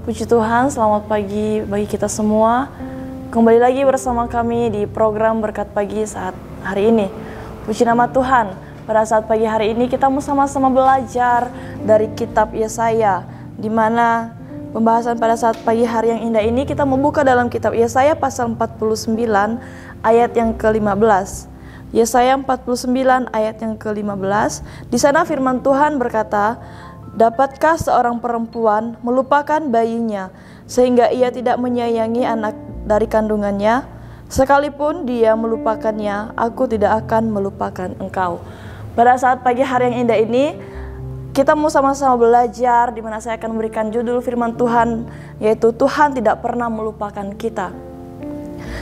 Puji Tuhan, selamat pagi bagi kita semua. Kembali lagi bersama kami di program Berkat Pagi saat hari ini. Puji nama Tuhan, pada saat pagi hari ini kita mau sama-sama belajar dari kitab Yesaya, di mana pembahasan pada saat pagi hari yang indah ini kita membuka dalam kitab Yesaya pasal 49 ayat yang ke-15. Yesaya 49 ayat yang ke-15. Di sana firman Tuhan berkata, "Dapatkah seorang perempuan melupakan bayinya sehingga ia tidak menyayangi anak dari kandungannya? Sekalipun dia melupakannya, aku tidak akan melupakan engkau." Pada saat pagi hari yang indah ini, kita mau sama-sama belajar, di mana saya akan memberikan judul firman Tuhan, yaitu Tuhan tidak pernah melupakan kita.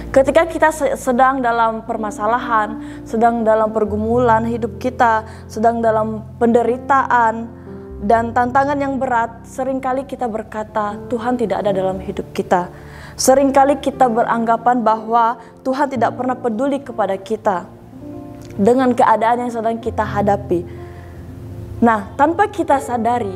Ketika kita sedang dalam permasalahan, sedang dalam pergumulan hidup kita, sedang dalam penderitaan dan tantangan yang berat, seringkali kita berkata Tuhan tidak ada dalam hidup kita. Seringkali kita beranggapan bahwa Tuhan tidak pernah peduli kepada kita dengan keadaan yang sedang kita hadapi. Nah, tanpa kita sadari,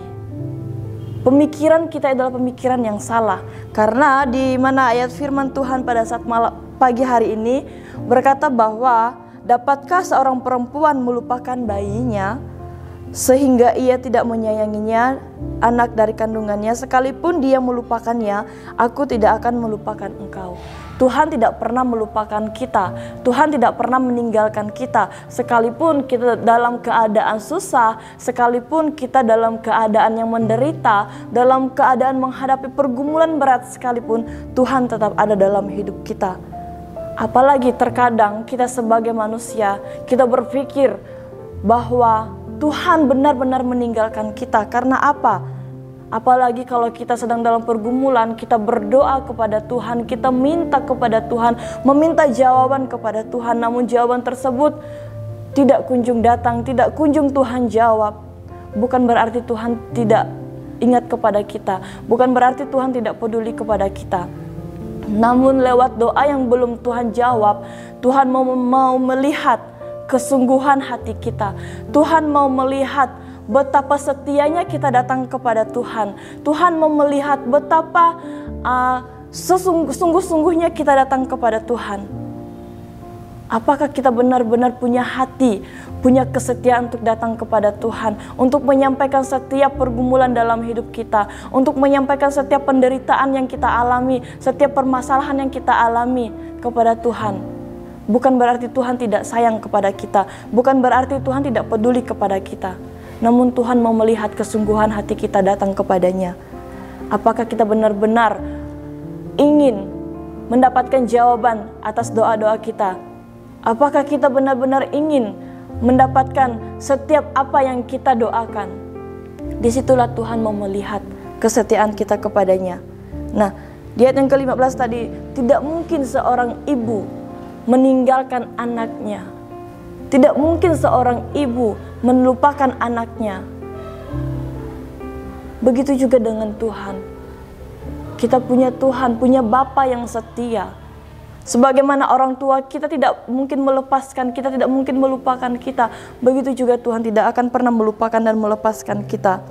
pemikiran kita adalah pemikiran yang salah. Karena di mana ayat firman Tuhan pada saat pagi hari ini berkata bahwa dapatkah seorang perempuan melupakan bayinya sehingga ia tidak menyayanginya anak dari kandungannya, sekalipun dia melupakannya, aku tidak akan melupakan engkau. Tuhan tidak pernah melupakan kita. Tuhan tidak pernah meninggalkan kita. Sekalipun kita dalam keadaan susah, sekalipun kita dalam keadaan yang menderita, dalam keadaan menghadapi pergumulan berat sekalipun, Tuhan tetap ada dalam hidup kita. Apalagi terkadang kita sebagai manusia, kita berpikir bahwa Tuhan benar-benar meninggalkan kita. Karena apa? Apalagi kalau kita sedang dalam pergumulan, kita berdoa kepada Tuhan, kita minta kepada Tuhan, meminta jawaban kepada Tuhan, namun jawaban tersebut tidak kunjung datang, tidak kunjung Tuhan jawab. Bukan berarti Tuhan tidak ingat kepada kita, bukan berarti Tuhan tidak peduli kepada kita. Namun lewat doa yang belum Tuhan jawab, Tuhan mau melihat kesungguhan hati kita. Tuhan mau melihat betapa setianya kita datang kepada Tuhan. Tuhan mau melihat betapa sesungguh-sungguhnya kita datang kepada Tuhan. Apakah kita benar-benar punya hati, punya kesetiaan untuk datang kepada Tuhan, untuk menyampaikan setiap pergumulan dalam hidup kita, untuk menyampaikan setiap penderitaan yang kita alami, setiap permasalahan yang kita alami kepada Tuhan. Bukan berarti Tuhan tidak sayang kepada kita, bukan berarti Tuhan tidak peduli kepada kita. Namun Tuhan mau melihat kesungguhan hati kita datang kepadanya. Apakah kita benar-benar ingin mendapatkan jawaban atas doa-doa kita? Apakah kita benar-benar ingin mendapatkan setiap apa yang kita doakan? Disitulah Tuhan mau melihat kesetiaan kita kepadanya. Nah, di ayat yang ke-15 tadi, tidak mungkin seorang ibu meninggalkan anaknya. Tidak mungkin seorang ibu melupakan anaknya. Begitu juga dengan Tuhan. Kita punya Tuhan, punya Bapa yang setia. Sebagaimana orang tua kita tidak mungkin melepaskan kita, tidak mungkin melupakan kita, begitu juga Tuhan tidak akan pernah melupakan dan melepaskan kita.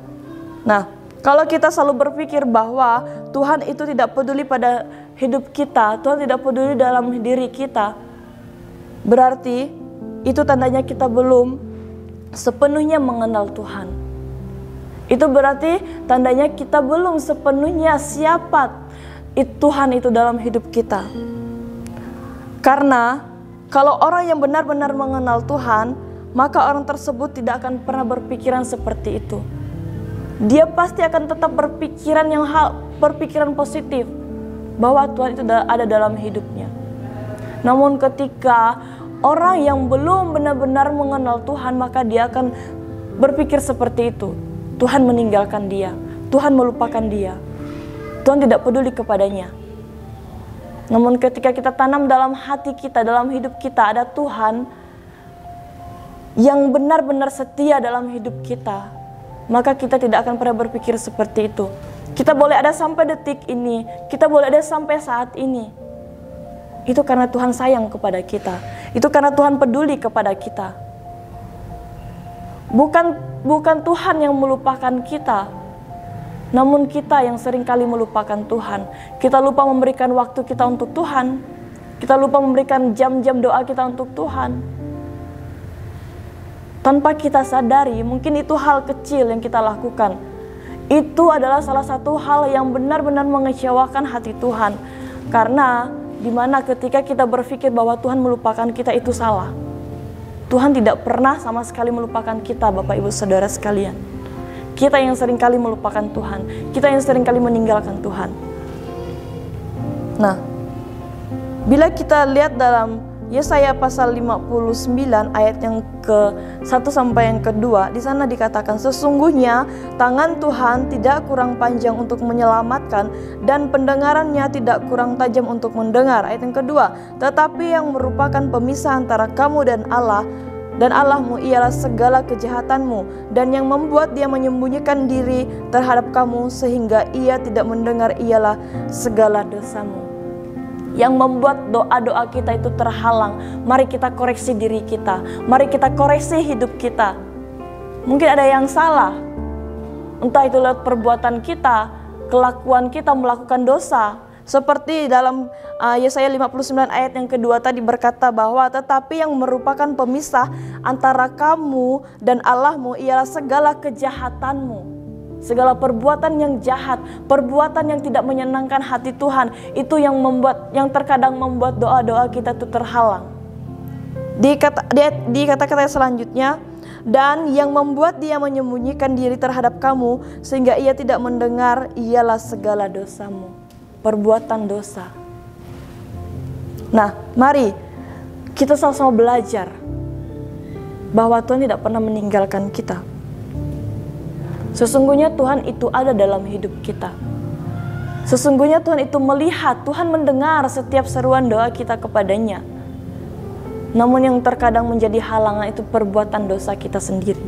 Nah, kalau kita selalu berpikir bahwa Tuhan itu tidak peduli pada hidup kita, Tuhan tidak peduli dalam diri kita, berarti itu tandanya kita belum sepenuhnya mengenal Tuhan. Itu berarti tandanya kita belum sepenuhnya siapa Tuhan itu dalam hidup kita. Karena kalau orang yang benar-benar mengenal Tuhan, maka orang tersebut tidak akan pernah berpikiran seperti itu. Dia pasti akan tetap berpikiran positif bahwa Tuhan itu ada dalam hidupnya. Namun ketika orang yang belum benar-benar mengenal Tuhan, maka dia akan berpikir seperti itu. Tuhan meninggalkan dia, Tuhan melupakan dia, Tuhan tidak peduli kepadanya. Namun ketika kita tanam dalam hati kita, dalam hidup kita ada Tuhan yang benar-benar setia dalam hidup kita, maka kita tidak akan pernah berpikir seperti itu. Kita boleh ada sampai detik ini, kita boleh ada sampai saat ini. Itu karena Tuhan sayang kepada kita. Itu karena Tuhan peduli kepada kita. Bukan Tuhan yang melupakan kita. Namun kita yang seringkali melupakan Tuhan. Kita lupa memberikan waktu kita untuk Tuhan. Kita lupa memberikan jam-jam doa kita untuk Tuhan. Tanpa kita sadari, mungkin itu hal kecil yang kita lakukan. Itu adalah salah satu hal yang benar-benar mengecewakan hati Tuhan. Karena dimana ketika kita berpikir bahwa Tuhan melupakan kita, itu salah. Tuhan tidak pernah sama sekali melupakan kita, Bapak Ibu Saudara sekalian. Kita yang seringkali melupakan Tuhan. Kita yang seringkali meninggalkan Tuhan. Nah, bila kita lihat dalam Yesaya pasal 59 ayat yang ke-1 sampai yang ke-2, di sana dikatakan, sesungguhnya tangan Tuhan tidak kurang panjang untuk menyelamatkan dan pendengarannya tidak kurang tajam untuk mendengar. Ayat yang kedua, tetapi yang merupakan pemisah antara kamu dan Allah dan Allahmu ialah segala kejahatanmu, dan yang membuat dia menyembunyikan diri terhadap kamu sehingga ia tidak mendengar ialah segala dosamu. Yang membuat doa-doa kita itu terhalang. Mari kita koreksi diri kita. Mari kita koreksi hidup kita. Mungkin ada yang salah. Entah itu lewat perbuatan kita, kelakuan kita melakukan dosa. Seperti dalam Yesaya 59 ayat yang kedua tadi berkata bahwa tetapi yang merupakan pemisah antara kamu dan Allahmu ialah segala kejahatanmu. Segala perbuatan yang jahat, perbuatan yang tidak menyenangkan hati Tuhan, itu yang terkadang membuat doa-doa kita itu terhalang. Di kata-kata selanjutnya, dan yang membuat dia menyembunyikan diri terhadap kamu sehingga ia tidak mendengar ialah segala dosamu. Perbuatan dosa. Nah, mari kita sama-sama belajar bahwa Tuhan tidak pernah meninggalkan kita. Sesungguhnya Tuhan itu ada dalam hidup kita. Sesungguhnya Tuhan itu melihat, Tuhan mendengar setiap seruan doa kita kepadanya. Namun yang terkadang menjadi halangan itu perbuatan dosa kita sendiri.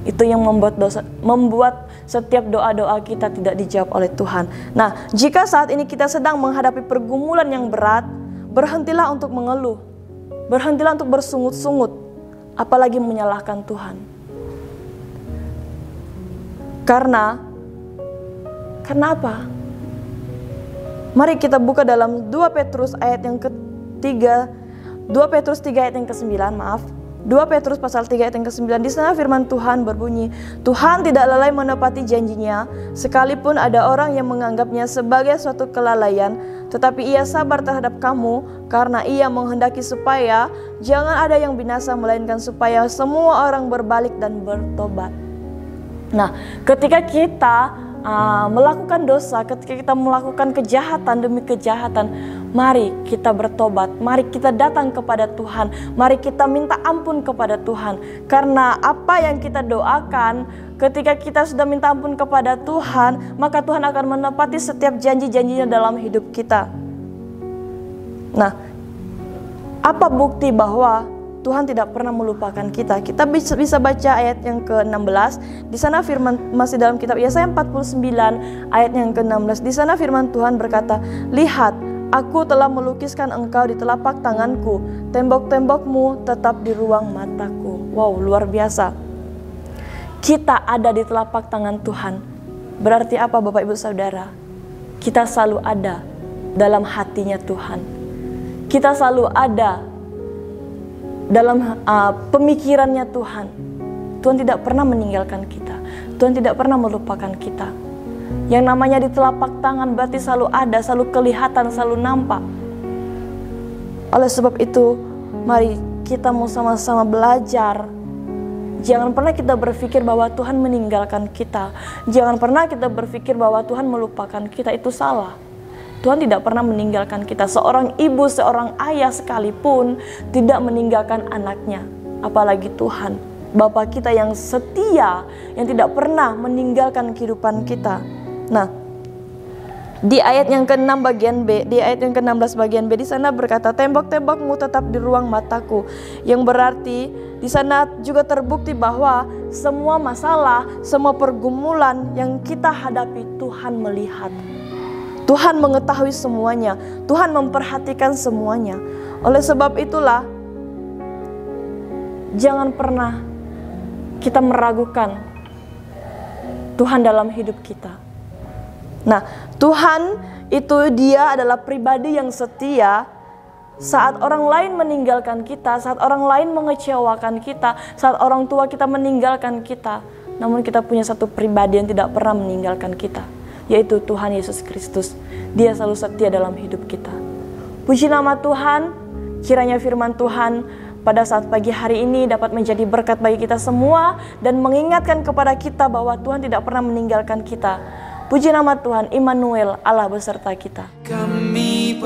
Itu yang membuat setiap doa-doa kita tidak dijawab oleh Tuhan. Nah, jika saat ini kita sedang menghadapi pergumulan yang berat, berhentilah untuk mengeluh. Berhentilah untuk bersungut-sungut, apalagi menyalahkan Tuhan. Karena apa? Mari kita buka dalam 2 Petrus ayat yang ketiga, 2 Petrus 3 ayat yang ke-9, maaf. 2 Petrus pasal 3 ayat yang ke-9, di sana firman Tuhan berbunyi, Tuhan tidak lalai menepati janjinya, sekalipun ada orang yang menganggapnya sebagai suatu kelalaian, tetapi ia sabar terhadap kamu, karena ia menghendaki supaya jangan ada yang binasa, melainkan supaya semua orang berbalik dan bertobat. Nah, ketika kita melakukan dosa, ketika kita melakukan kejahatan demi kejahatan, mari kita bertobat, mari kita datang kepada Tuhan, mari kita minta ampun kepada Tuhan. Karena apa yang kita doakan, ketika kita sudah minta ampun kepada Tuhan, maka Tuhan akan menepati setiap janji-janjinya dalam hidup kita. Nah, apa bukti bahwa Tuhan tidak pernah melupakan kita? Kita bisa baca ayat yang ke-16. Di sana firman, masih dalam kitab Yesaya 49 ayat yang ke-16. Di sana firman Tuhan berkata, lihat, aku telah melukiskan engkau di telapak tanganku, tembok-tembokmu tetap di ruang mataku. Wow, luar biasa. Kita ada di telapak tangan Tuhan. Berarti apa, Bapak Ibu Saudara? Kita selalu ada dalam hatinya Tuhan. Kita selalu ada dalam pemikirannya Tuhan. Tuhan tidak pernah meninggalkan kita. Tuhan tidak pernah melupakan kita. Yang namanya di telapak tangan berarti selalu ada, selalu kelihatan, selalu nampak. Oleh sebab itu, mari kita mau sama-sama belajar. Jangan pernah kita berpikir bahwa Tuhan meninggalkan kita. Jangan pernah kita berpikir bahwa Tuhan melupakan kita. Itu salah. Tuhan tidak pernah meninggalkan kita. Seorang ibu, seorang ayah sekalipun tidak meninggalkan anaknya. Apalagi Tuhan, Bapa kita yang setia, yang tidak pernah meninggalkan kehidupan kita. Nah, di ayat yang ke-6 bagian B, di ayat yang ke-16 bagian B, di sana berkata, tembok-tembokmu tetap di ruang mataku. Yang berarti di sana juga terbukti bahwa semua masalah, semua pergumulan yang kita hadapi Tuhan melihat. Tuhan mengetahui semuanya. Tuhan memperhatikan semuanya. Oleh sebab itulah, jangan pernah kita meragukan Tuhan dalam hidup kita. Nah, Tuhan itu dia adalah pribadi yang setia. Saat orang lain meninggalkan kita, saat orang lain mengecewakan kita, saat orang tua kita meninggalkan kita, namun kita punya satu pribadi yang tidak pernah meninggalkan kita, yaitu Tuhan Yesus Kristus. Dia selalu setia dalam hidup kita. Puji nama Tuhan, kiranya firman Tuhan pada saat pagi hari ini dapat menjadi berkat bagi kita semua dan mengingatkan kepada kita bahwa Tuhan tidak pernah meninggalkan kita. Puji nama Tuhan, Immanuel, Allah beserta kita. Kami